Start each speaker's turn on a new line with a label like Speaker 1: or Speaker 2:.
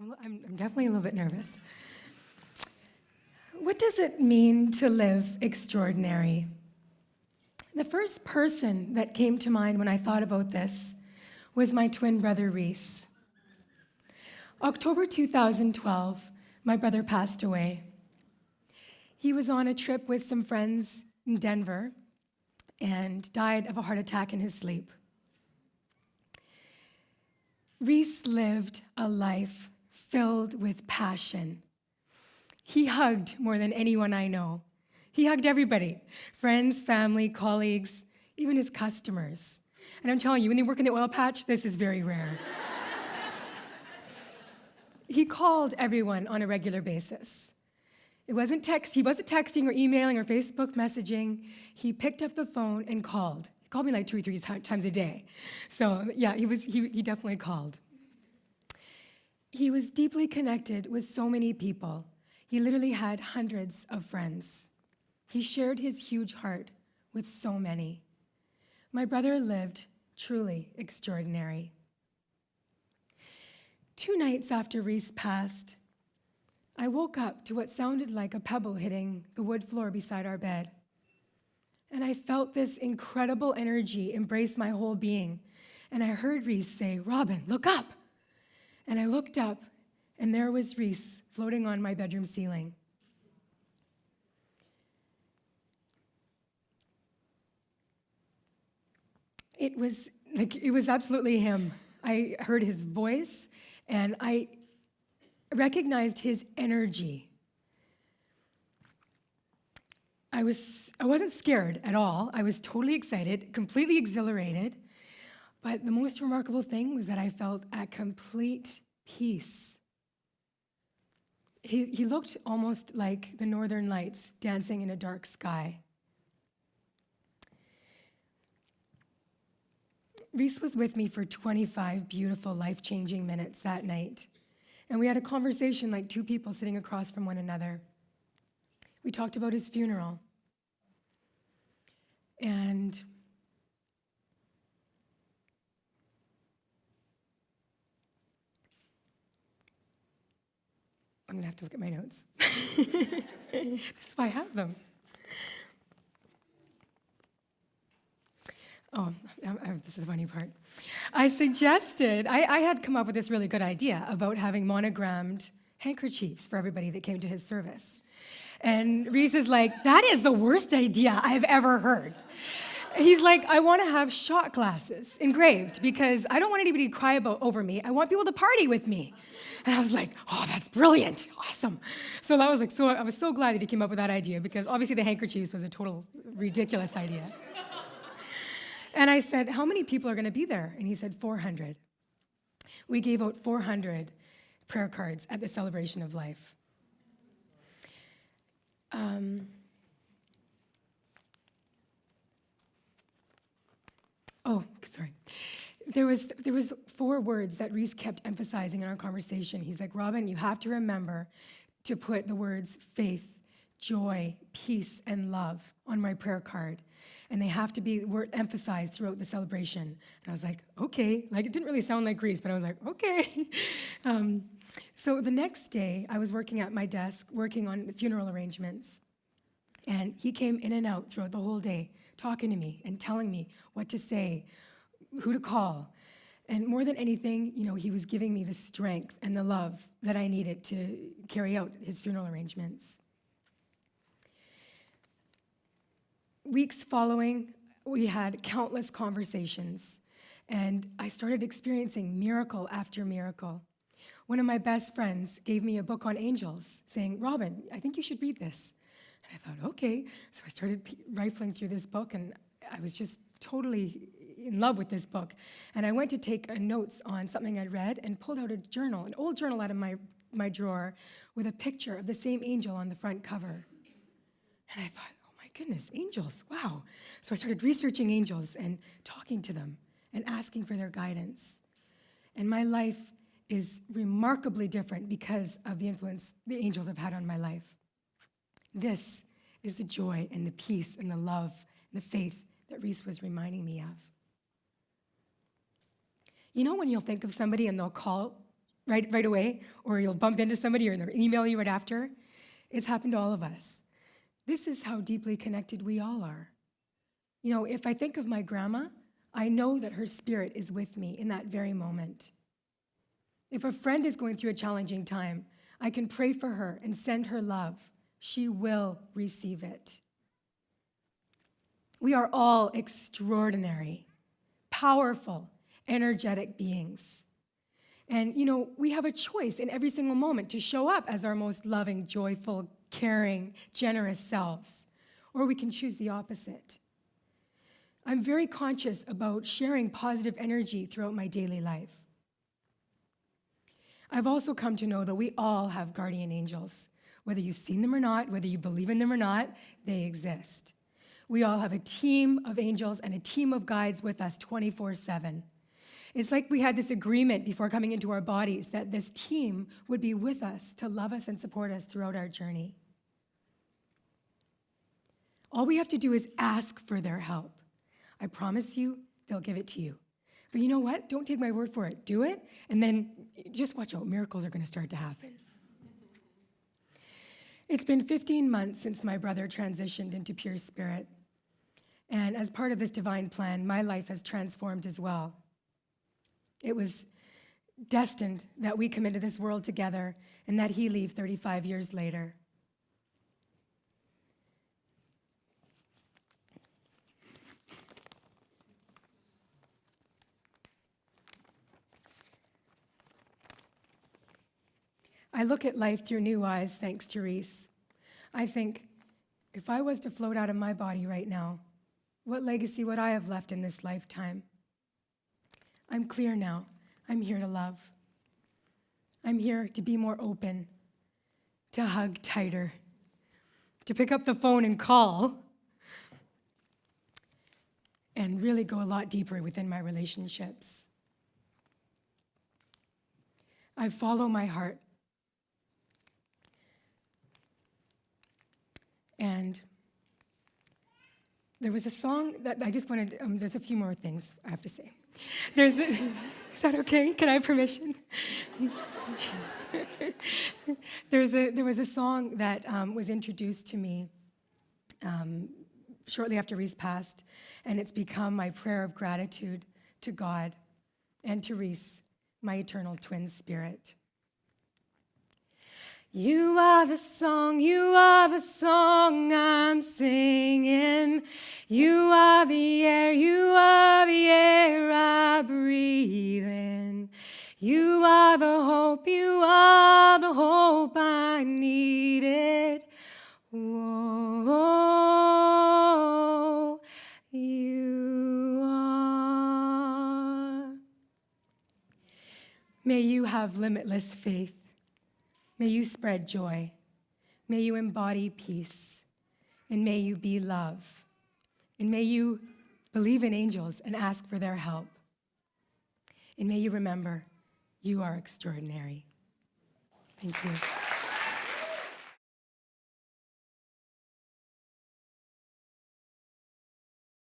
Speaker 1: Well, I'm definitely a little bit nervous. What does it mean to live extraordinary? The first person that came to mind when I thought about this was my twin brother, Reese. October 2012, my brother passed away. He was on a trip with some friends in Denver and died of a heart attack in his sleep. Reese lived a life filled with passion. He hugged more than anyone I know. He hugged everybody, friends, family, colleagues, even his customers. And I'm telling you, when they work in the oil patch, this is very rare. He called everyone on a regular basis. He wasn't texting or emailing or Facebook messaging. He picked up the phone and called. He called me like 2 or 3 times a day. So yeah, he definitely called. He was deeply connected with so many people. He literally had hundreds of friends. He shared his huge heart with so many. My brother lived truly extraordinary. 2 nights after Reese passed, I woke up to what sounded like a pebble hitting the wood floor beside our bed. And I felt this incredible energy embrace my whole being. And I heard Reese say, "Robin, look up." And I looked up, and there was Reese floating on my bedroom ceiling. It was absolutely him. I heard his voice, and I recognized his energy. I wasn't scared at all. I was totally excited, completely exhilarated. But the most remarkable thing was that I felt at complete peace. He looked almost like the northern lights dancing in a dark sky. Reese was with me for 25 beautiful, life-changing minutes that night. And we had a conversation like 2 people sitting across from one another. We talked about his funeral. And I'm gonna have to look at my notes. This is why I have them. Oh, this is the funny part. I had come up with this really good idea about having monogrammed handkerchiefs for everybody that came to his service. And Reese is like, "That is the worst idea I've ever heard." He's like, "I want to have shot glasses engraved because I don't want anybody to cry over me. I want people to party with me." And I was like, "Oh, that's brilliant, awesome." So I was so glad that he came up with that idea because obviously the handkerchiefs was a total ridiculous idea. And I said, "How many people are going to be there?" And he said, 400. We gave out 400 prayer cards at the Celebration of Life. Sorry. There was 4 words that Reese kept emphasizing in our conversation. He's like, "Robin, you have to remember to put the words faith, joy, peace, and love on my prayer card. And they have to be emphasized throughout the celebration." And I was like, "Okay." Like, it didn't really sound like Reese, but I was like, "Okay." So the next day, I was working at my desk, working on the funeral arrangements. And he came in and out throughout the whole day, talking to me and telling me what to say, who to call. And more than anything, he was giving me the strength and the love that I needed to carry out his funeral arrangements. Weeks following, we had countless conversations, and I started experiencing miracle after miracle. One of my best friends gave me a book on angels, saying, "Robin, I think you should read this." And I thought, okay. So I started rifling through this book, and I was just totally in love with this book. And I went to take notes on something I'd read and pulled out a journal, an old journal out of my drawer with a picture of the same angel on the front cover. And I thought, "Oh my goodness, angels, wow." So I started researching angels and talking to them and asking for their guidance. And my life is remarkably different because of the influence the angels have had on my life. This is the joy and the peace and the love and the faith that Reese was reminding me of. When you'll think of somebody and they'll call right away, or you'll bump into somebody or they'll email you right after. It's happened to all of us. This is how deeply connected we all are. You know, if I think of my grandma, I know that her spirit is with me in that very moment. If a friend is going through a challenging time, I can pray for her and send her love. She will receive it. We are all extraordinary, powerful, energetic beings. And, you know, we have a choice in every single moment to show up as our most loving, joyful, caring, generous selves, or we can choose the opposite. I'm very conscious about sharing positive energy throughout my daily life. I've also come to know that we all have guardian angels. Whether you've seen them or not, whether you believe in them or not, they exist. We all have a team of angels and a team of guides with us 24/7. It's like we had this agreement before coming into our bodies that this team would be with us to love us and support us throughout our journey. All we have to do is ask for their help. I promise you, they'll give it to you. But you know what? Don't take my word for it. Do it, and then just watch out. Miracles are going to start to happen. It's been 15 months since my brother transitioned into pure spirit. And as part of this divine plan, my life has transformed as well. It was destined that we come into this world together and that he leave 35 years later. I look at life through new eyes, thanks to Reese. I think, if I was to float out of my body right now, what legacy would I have left in this lifetime? I'm clear now. I'm here to love. I'm here to be more open, to hug tighter, to pick up the phone and call, and really go a lot deeper within my relationships. I follow my heart. And there was a song that I just wanted, there's a few more things I have to say. Is that okay? Can I have permission? There was a song that was introduced to me shortly after Reese passed, and it's become my prayer of gratitude to God and to Reese, my eternal twin spirit. You are the song I'm singing. You are the air I breathe in. You are the hope I needed. Whoa, you are. May you have limitless faith. May you spread joy. May you embody peace. And may you be love. And may you believe in angels and ask for their help. And may you remember, you are extraordinary. Thank you.